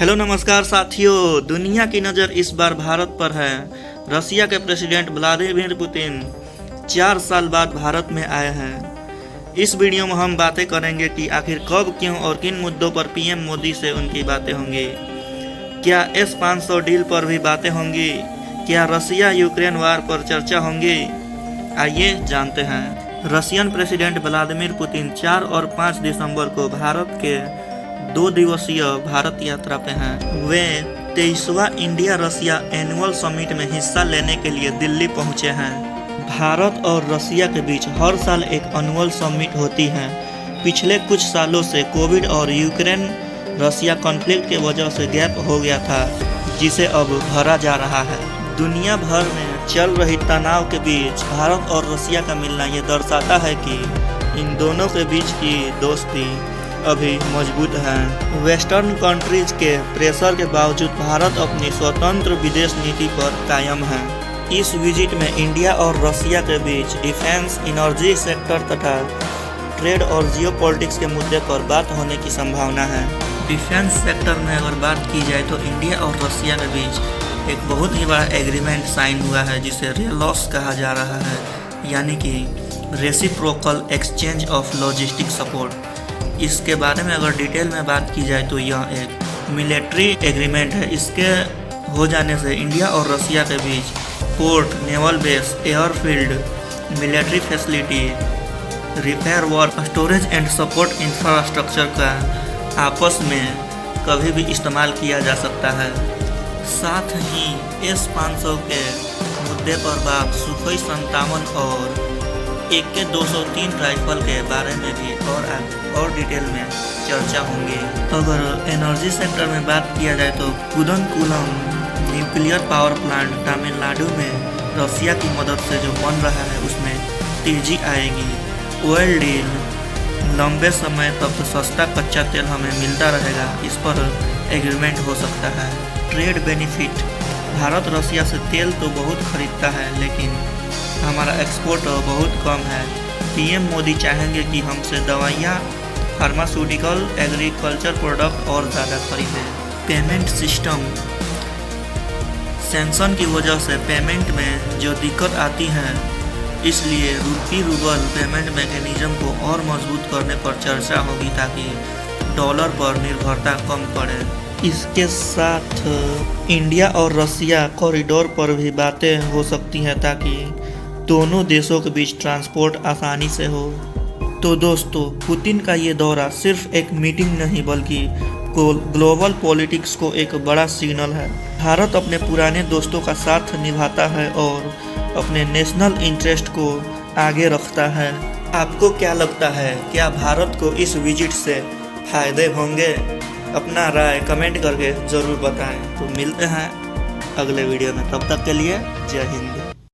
Hello नमस्कार साथियों, दुनिया की नज़र इस बार भारत पर है। रसिया के प्रेसिडेंट व्लादिमीर पुतिन 4 साल बाद भारत में आए हैं। इस वीडियो में हम बातें करेंगे कि आखिर कब, क्यों और किन मुद्दों पर पीएम मोदी से उनकी बातें होंगी। क्या S-500 डील पर भी बातें होंगी? क्या रसिया यूक्रेन वार पर चर्चा होंगी? आइए जानते हैं। रशियन प्रेसिडेंट व्लादिमीर पुतिन 4 और 5 दिसंबर को भारत के 2 दिवसीय भारत यात्रा पे हैं। वे 23वां इंडिया रसिया एनुअल समिट में हिस्सा लेने के लिए दिल्ली पहुंचे हैं। भारत और रसिया के बीच हर साल एक एनुअल समिट होती है। पिछले कुछ सालों से कोविड और यूक्रेन रसिया कॉन्फ्लिक्ट के वजह से गैप हो गया था, जिसे अब भरा जा रहा है। दुनिया भर में चल रही तनाव के बीच भारत और रसिया का मिलना ये दर्शाता है कि इन दोनों के बीच की दोस्ती अभी मजबूत है। वेस्टर्न कंट्रीज के प्रेशर के बावजूद भारत अपनी स्वतंत्र विदेश नीति पर कायम है। इस विजिट में इंडिया और रसिया के बीच डिफेंस, एनर्जी सेक्टर तथा ट्रेड और जियोपॉलिटिक्स के मुद्दे पर बात होने की संभावना है। डिफेंस सेक्टर में अगर बात की जाए तो इंडिया और रसिया के बीच एक बहुत ही बड़ा एग्रीमेंट साइन हुआ है, जिसे रेलॉस कहा जा रहा है, यानी कि reciprocal exchange of logistic support. इसके बारे में अगर डिटेल में बात की जाए तो यह एक मिलिट्री एग्रीमेंट है। इसके हो जाने से इंडिया और रसिया के बीच port, naval base, airfield, military facility, repair work, storage and support infrastructure का आपस में कभी भी इस्तेमाल किया जा सकता है। साथ ही S-500 के मुद्दे पर बात सुखोई 57 और AK-203 राइफल के बारे में भी और डिटेल में चर्चा होंगी। अगर एनर्जी सेक्टर में बात किया जाए तो कुदनकुलम न्यूक्लियर पावर प्लांट तमिलनाडु में रसिया की मदद से जो बन रहा है उसमें तेजी आएगी। ऑयल डील, लंबे समय तक सस्ता कच्चा तेल हमें मिलता रहेगा, इस पर एग्रीमेंट हो सकता है। ट्रेड बेनिफिट, भारत रसिया से तेल तो बहुत खरीदता है, लेकिन हमारा एक्सपोर्ट बहुत कम है। पीएम मोदी चाहेंगे कि हमसे दवाइयाँ, फार्मास्यूटिकल, एग्रीकल्चर प्रोडक्ट और ज़्यादा खरीदें। पेमेंट सिस्टम, सैंक्शन की वजह से पेमेंट में जो दिक्कत आती है, इसलिए रूबल पेमेंट मैकेनिज्म को और मजबूत करने पर चर्चा होगी ताकि डॉलर पर निर्भरता कम पड़े। इसके साथ इंडिया और रसिया कॉरिडोर पर भी बातें हो सकती हैं ताकि दोनों देशों के बीच ट्रांसपोर्ट आसानी से हो। तो दोस्तों, पुतिन का ये दौरा सिर्फ एक मीटिंग नहीं बल्कि ग्लोबल पॉलिटिक्स को एक बड़ा सिग्नल है। भारत अपने पुराने दोस्तों का साथ निभाता है और अपने नेशनल इंटरेस्ट को आगे रखता है। आपको क्या लगता है, क्या भारत को इस विजिट से फायदे होंगे? अपना राय कमेंट करके ज़रूर बताएं। तो मिलते हैं अगले वीडियो में, तब तक के लिए जय हिंद।